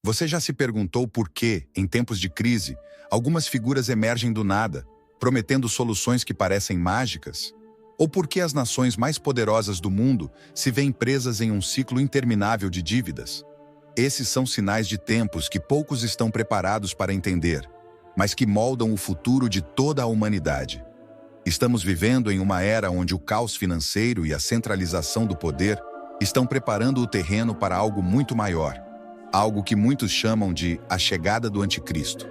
Você já se perguntou por que, em tempos de crise, algumas figuras emergem do nada, prometendo soluções que parecem mágicas? Ou por que as nações mais poderosas do mundo se veem presas em um ciclo interminável de dívidas? Esses são sinais de tempos que poucos estão preparados para entender, mas que moldam o futuro de toda a humanidade. Estamos vivendo em uma era onde o caos financeiro e a centralização do poder estão preparando o terreno para algo muito maior. Algo que muitos chamam de a chegada do anticristo.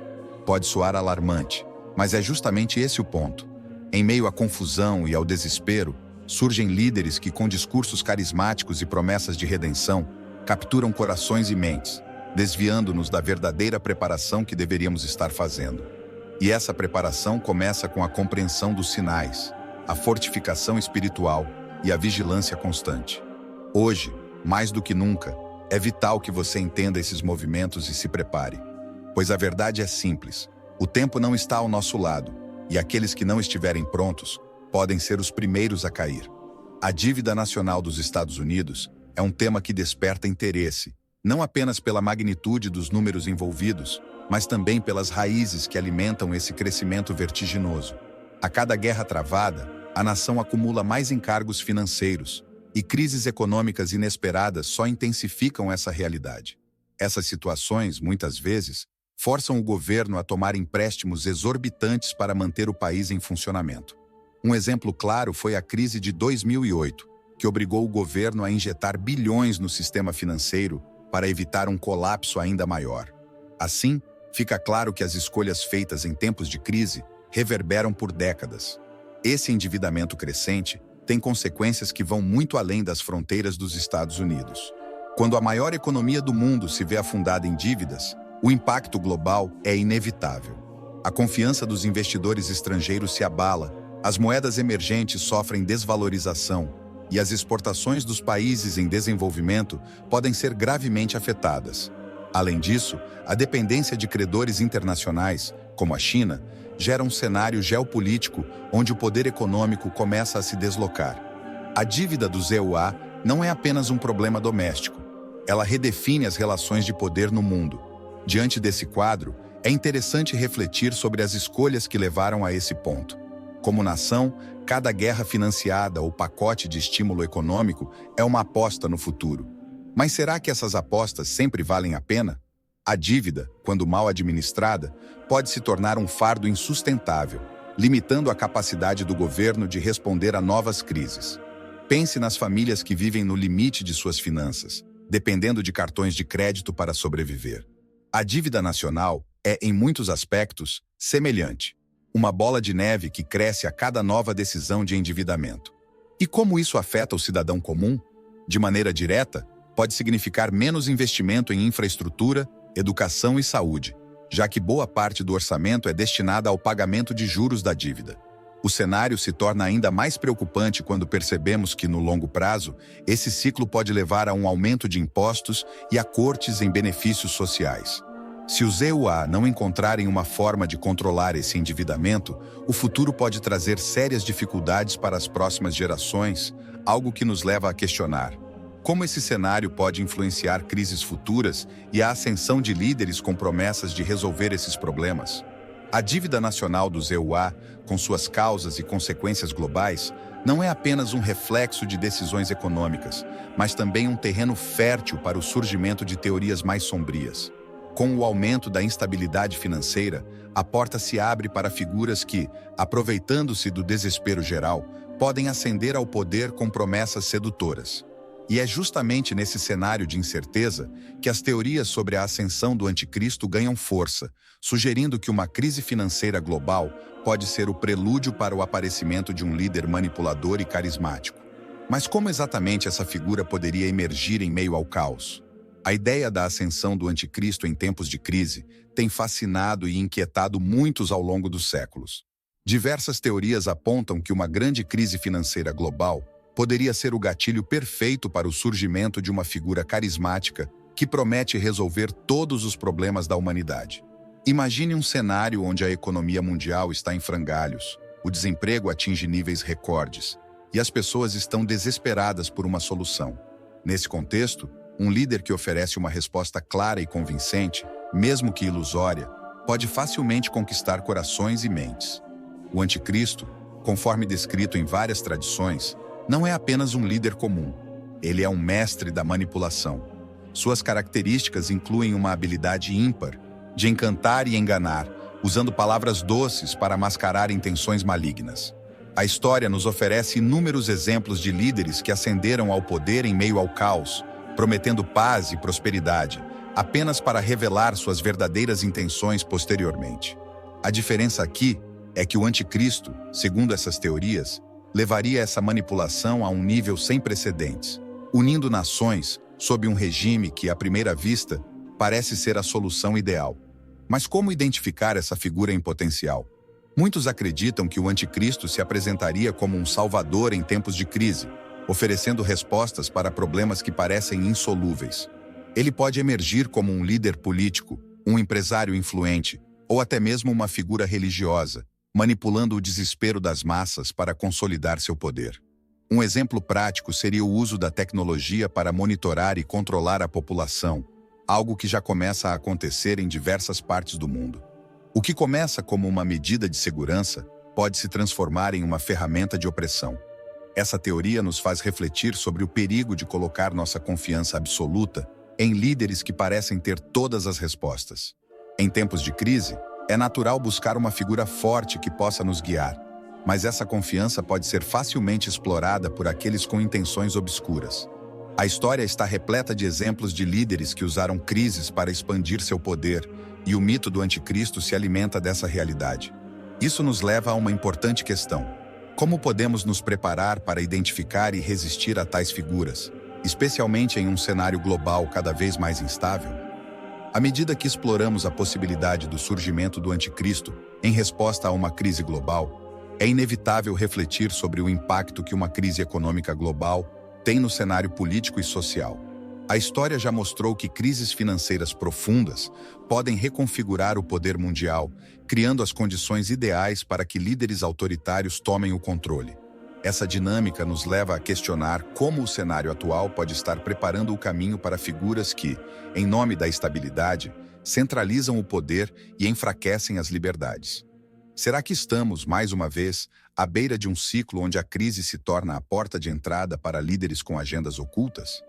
Pode soar alarmante, mas é justamente esse o ponto. Em meio à confusão e ao desespero, surgem líderes que, com discursos carismáticos e promessas de redenção, capturam corações e mentes, desviando-nos da verdadeira preparação que deveríamos estar fazendo. E essa preparação começa com a compreensão dos sinais, a fortificação espiritual e a vigilância constante. Hoje, mais do que nunca, é vital que você entenda esses movimentos e se prepare. Pois a verdade é simples: o tempo não está ao nosso lado, e aqueles que não estiverem prontos podem ser os primeiros a cair. A dívida nacional dos Estados Unidos é um tema que desperta interesse, não apenas pela magnitude dos números envolvidos, mas também pelas raízes que alimentam esse crescimento vertiginoso. A cada guerra travada, a nação acumula mais encargos financeiros, e crises econômicas inesperadas só intensificam essa realidade. Essas situações, muitas vezes, forçam o governo a tomar empréstimos exorbitantes para manter o país em funcionamento. Um exemplo claro foi a crise de 2008, que obrigou o governo a injetar bilhões no sistema financeiro para evitar um colapso ainda maior. Assim, fica claro que as escolhas feitas em tempos de crise reverberam por décadas. Esse endividamento crescente tem consequências que vão muito além das fronteiras dos Estados Unidos. Quando a maior economia do mundo se vê afundada em dívidas, o impacto global é inevitável. A confiança dos investidores estrangeiros se abala, as moedas emergentes sofrem desvalorização e as exportações dos países em desenvolvimento podem ser gravemente afetadas. Além disso, a dependência de credores internacionais, como a China, gera um cenário geopolítico onde o poder econômico começa a se deslocar. A dívida dos EUA não é apenas um problema doméstico. Ela redefine as relações de poder no mundo. Diante desse quadro, é interessante refletir sobre as escolhas que levaram a esse ponto. Como nação, cada guerra financiada ou pacote de estímulo econômico é uma aposta no futuro. Mas será que essas apostas sempre valem a pena? A dívida, quando mal administrada, pode se tornar um fardo insustentável, limitando a capacidade do governo de responder a novas crises. Pense nas famílias que vivem no limite de suas finanças, dependendo de cartões de crédito para sobreviver. A dívida nacional é, em muitos aspectos, semelhante. Uma bola de neve que cresce a cada nova decisão de endividamento. E como isso afeta o cidadão comum? De maneira direta, pode significar menos investimento em infraestrutura, educação e saúde, já que boa parte do orçamento é destinada ao pagamento de juros da dívida. O cenário se torna ainda mais preocupante quando percebemos que, no longo prazo, esse ciclo pode levar a um aumento de impostos e a cortes em benefícios sociais. Se os EUA não encontrarem uma forma de controlar esse endividamento, o futuro pode trazer sérias dificuldades para as próximas gerações, algo que nos leva a questionar: como esse cenário pode influenciar crises futuras e a ascensão de líderes com promessas de resolver esses problemas? A dívida nacional dos EUA, com suas causas e consequências globais, não é apenas um reflexo de decisões econômicas, mas também um terreno fértil para o surgimento de teorias mais sombrias. Com o aumento da instabilidade financeira, a porta se abre para figuras que, aproveitando-se do desespero geral, podem ascender ao poder com promessas sedutoras. E é justamente nesse cenário de incerteza que as teorias sobre a ascensão do anticristo ganham força, sugerindo que uma crise financeira global pode ser o prelúdio para o aparecimento de um líder manipulador e carismático. Mas como exatamente essa figura poderia emergir em meio ao caos? A ideia da ascensão do anticristo em tempos de crise tem fascinado e inquietado muitos ao longo dos séculos. Diversas teorias apontam que uma grande crise financeira global poderia ser o gatilho perfeito para o surgimento de uma figura carismática que promete resolver todos os problemas da humanidade. Imagine um cenário onde a economia mundial está em frangalhos, o desemprego atinge níveis recordes e as pessoas estão desesperadas por uma solução. Nesse contexto, Um líder que oferece uma resposta clara e convincente, mesmo que ilusória, pode facilmente conquistar corações e mentes. O anticristo, conforme descrito em várias tradições, não é apenas um líder comum. Ele é um mestre da manipulação. Suas características incluem uma habilidade ímpar de encantar e enganar, usando palavras doces para mascarar intenções malignas. A história nos oferece inúmeros exemplos de líderes que ascenderam ao poder em meio ao caos, prometendo paz e prosperidade, apenas para revelar suas verdadeiras intenções posteriormente. A diferença aqui é que o anticristo, segundo essas teorias, levaria essa manipulação a um nível sem precedentes, unindo nações sob um regime que, à primeira vista, parece ser a solução ideal. Mas como identificar essa figura em potencial? Muitos acreditam que o anticristo se apresentaria como um salvador em tempos de crise, oferecendo respostas para problemas que parecem insolúveis. Ele pode emergir como um líder político, um empresário influente, ou até mesmo uma figura religiosa, manipulando o desespero das massas para consolidar seu poder. Um exemplo prático seria o uso da tecnologia para monitorar e controlar a população, algo que já começa a acontecer em diversas partes do mundo. O que começa como uma medida de segurança pode se transformar em uma ferramenta de opressão. Essa teoria nos faz refletir sobre o perigo de colocar nossa confiança absoluta em líderes que parecem ter todas as respostas. Em tempos de crise, é natural buscar uma figura forte que possa nos guiar, mas essa confiança pode ser facilmente explorada por aqueles com intenções obscuras. A história está repleta de exemplos de líderes que usaram crises para expandir seu poder, e o mito do anticristo se alimenta dessa realidade. Isso nos leva a uma importante questão: como podemos nos preparar para identificar e resistir a tais figuras, especialmente em um cenário global cada vez mais instável? À medida que exploramos a possibilidade do surgimento do anticristo em resposta a uma crise global, é inevitável refletir sobre o impacto que uma crise econômica global tem no cenário político e social. A história já mostrou que crises financeiras profundas podem reconfigurar o poder mundial, criando as condições ideais para que líderes autoritários tomem o controle. Essa dinâmica nos leva a questionar como o cenário atual pode estar preparando o caminho para figuras que, em nome da estabilidade, centralizam o poder e enfraquecem as liberdades. Será que estamos, mais uma vez, à beira de um ciclo onde a crise se torna a porta de entrada para líderes com agendas ocultas?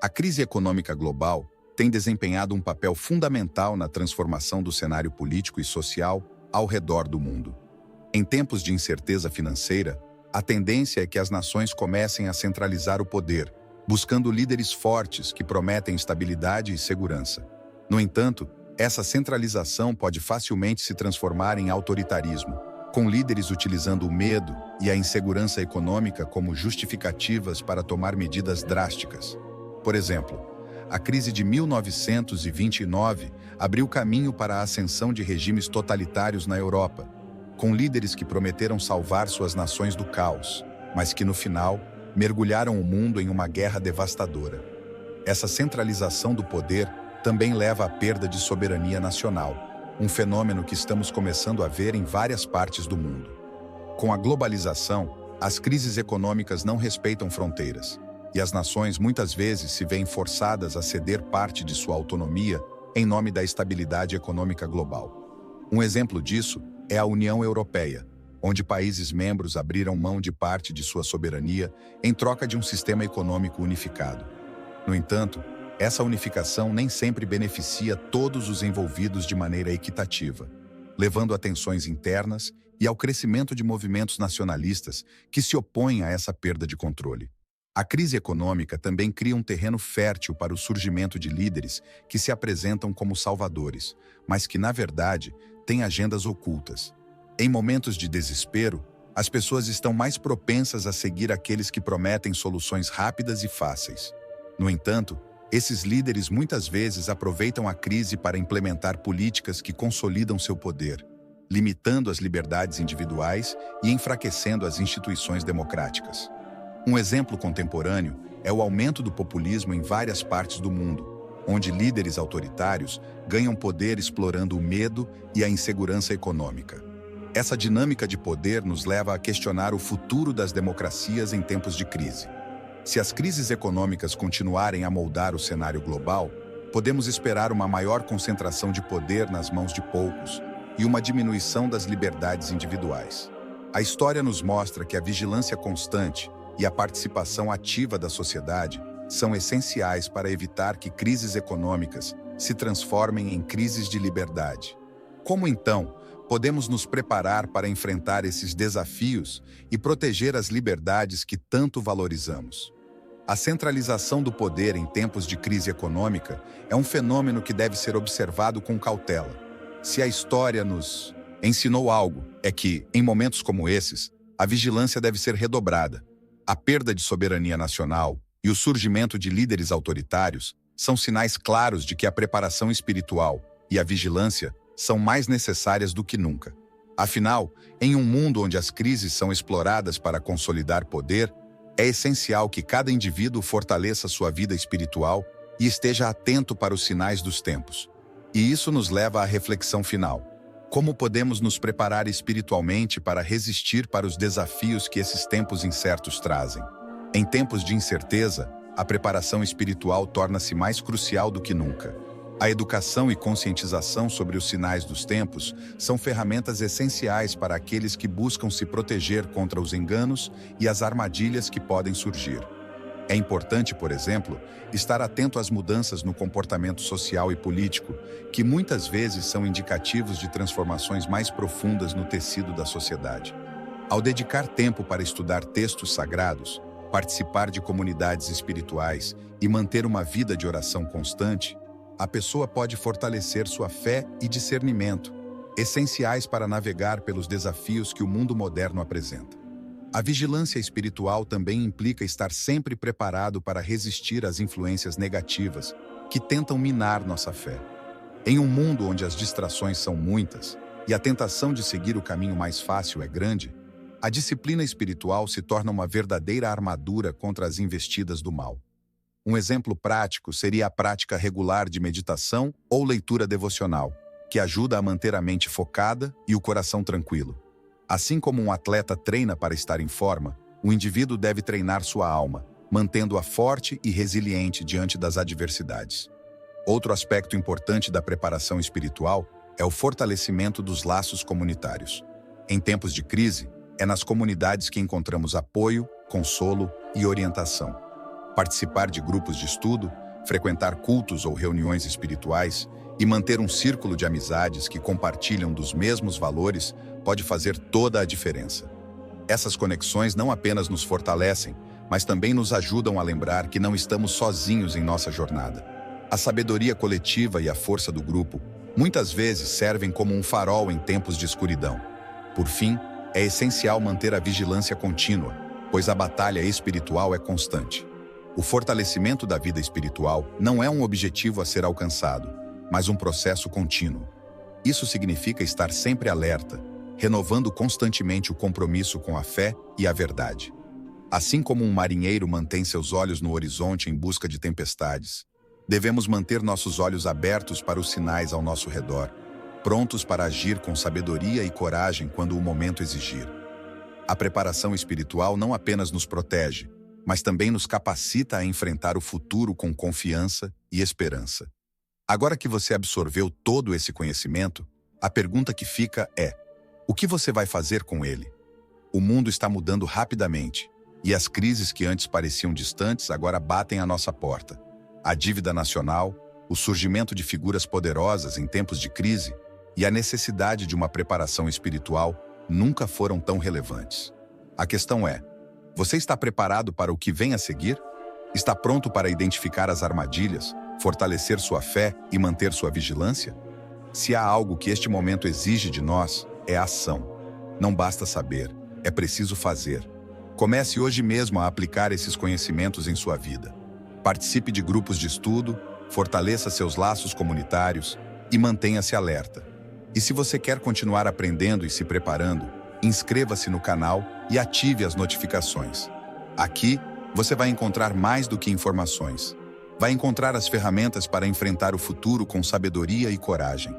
A crise econômica global tem desempenhado um papel fundamental na transformação do cenário político e social ao redor do mundo. Em tempos de incerteza financeira, a tendência é que as nações comecem a centralizar o poder, buscando líderes fortes que prometem estabilidade e segurança. No entanto, essa centralização pode facilmente se transformar em autoritarismo, com líderes utilizando o medo e a insegurança econômica como justificativas para tomar medidas drásticas. Por exemplo, a crise de 1929 abriu caminho para a ascensão de regimes totalitários na Europa, com líderes que prometeram salvar suas nações do caos, mas que no final mergulharam o mundo em uma guerra devastadora. Essa centralização do poder também leva à perda de soberania nacional, um fenômeno que estamos começando a ver em várias partes do mundo. Com a globalização, as crises econômicas não respeitam fronteiras, e as nações muitas vezes se veem forçadas a ceder parte de sua autonomia em nome da estabilidade econômica global. Um exemplo disso é a União Europeia, onde países membros abriram mão de parte de sua soberania em troca de um sistema econômico unificado. No entanto, essa unificação nem sempre beneficia todos os envolvidos de maneira equitativa, levando a tensões internas e ao crescimento de movimentos nacionalistas que se opõem a essa perda de controle. A crise econômica também cria um terreno fértil para o surgimento de líderes que se apresentam como salvadores, mas que, na verdade, têm agendas ocultas. Em momentos de desespero, as pessoas estão mais propensas a seguir aqueles que prometem soluções rápidas e fáceis. No entanto, esses líderes muitas vezes aproveitam a crise para implementar políticas que consolidam seu poder, limitando as liberdades individuais e enfraquecendo as instituições democráticas. Um exemplo contemporâneo é o aumento do populismo em várias partes do mundo, onde líderes autoritários ganham poder explorando o medo e a insegurança econômica. Essa dinâmica de poder nos leva a questionar o futuro das democracias em tempos de crise. Se as crises econômicas continuarem a moldar o cenário global, podemos esperar uma maior concentração de poder nas mãos de poucos e uma diminuição das liberdades individuais. A história nos mostra que a vigilância constante e a participação ativa da sociedade são essenciais para evitar que crises econômicas se transformem em crises de liberdade. Como então podemos nos preparar para enfrentar esses desafios e proteger as liberdades que tanto valorizamos? A centralização do poder em tempos de crise econômica é um fenômeno que deve ser observado com cautela. Se a história nos ensinou algo, é que, em momentos como esses, a vigilância deve ser redobrada. A perda de soberania nacional e o surgimento de líderes autoritários são sinais claros de que a preparação espiritual e a vigilância são mais necessárias do que nunca. Afinal, em um mundo onde as crises são exploradas para consolidar poder, é essencial que cada indivíduo fortaleça sua vida espiritual e esteja atento para os sinais dos tempos. E isso nos leva à reflexão final. Como podemos nos preparar espiritualmente para resistir para os desafios que esses tempos incertos trazem? Em tempos de incerteza, a preparação espiritual torna-se mais crucial do que nunca. A educação e conscientização sobre os sinais dos tempos são ferramentas essenciais para aqueles que buscam se proteger contra os enganos e as armadilhas que podem surgir. É importante, por exemplo, estar atento às mudanças no comportamento social e político, que muitas vezes são indicativos de transformações mais profundas no tecido da sociedade. Ao dedicar tempo para estudar textos sagrados, participar de comunidades espirituais e manter uma vida de oração constante, a pessoa pode fortalecer sua fé e discernimento, essenciais para navegar pelos desafios que o mundo moderno apresenta. A vigilância espiritual também implica estar sempre preparado para resistir às influências negativas que tentam minar nossa fé. Em um mundo onde as distrações são muitas e a tentação de seguir o caminho mais fácil é grande, a disciplina espiritual se torna uma verdadeira armadura contra as investidas do mal. Um exemplo prático seria a prática regular de meditação ou leitura devocional, que ajuda a manter a mente focada e o coração tranquilo. Assim como um atleta treina para estar em forma, o indivíduo deve treinar sua alma, mantendo-a forte e resiliente diante das adversidades. Outro aspecto importante da preparação espiritual é o fortalecimento dos laços comunitários. Em tempos de crise, é nas comunidades que encontramos apoio, consolo e orientação. Participar de grupos de estudo, frequentar cultos ou reuniões espirituais e manter um círculo de amizades que compartilham dos mesmos valores pode fazer toda a diferença. Essas conexões não apenas nos fortalecem, mas também nos ajudam a lembrar que não estamos sozinhos em nossa jornada. A sabedoria coletiva e a força do grupo muitas vezes servem como um farol em tempos de escuridão. Por fim, é essencial manter a vigilância contínua, pois a batalha espiritual é constante. O fortalecimento da vida espiritual não é um objetivo a ser alcançado, mas um processo contínuo. Isso significa estar sempre alerta, renovando constantemente o compromisso com a fé e a verdade. Assim como um marinheiro mantém seus olhos no horizonte em busca de tempestades, devemos manter nossos olhos abertos para os sinais ao nosso redor, prontos para agir com sabedoria e coragem quando o momento exigir. A preparação espiritual não apenas nos protege, mas também nos capacita a enfrentar o futuro com confiança e esperança. Agora que você absorveu todo esse conhecimento, a pergunta que fica é: o que você vai fazer com ele? O mundo está mudando rapidamente, e as crises que antes pareciam distantes agora batem à nossa porta. A dívida nacional, o surgimento de figuras poderosas em tempos de crise e a necessidade de uma preparação espiritual nunca foram tão relevantes. A questão é: você está preparado para o que vem a seguir? Está pronto para identificar as armadilhas, fortalecer sua fé e manter sua vigilância? Se há algo que este momento exige de nós, é ação. Não basta saber, é preciso fazer. Comece hoje mesmo a aplicar esses conhecimentos em sua vida. Participe de grupos de estudo, fortaleça seus laços comunitários e mantenha-se alerta. E se você quer continuar aprendendo e se preparando, inscreva-se no canal e ative as notificações. Aqui, você vai encontrar mais do que informações. Vai encontrar as ferramentas para enfrentar o futuro com sabedoria e coragem.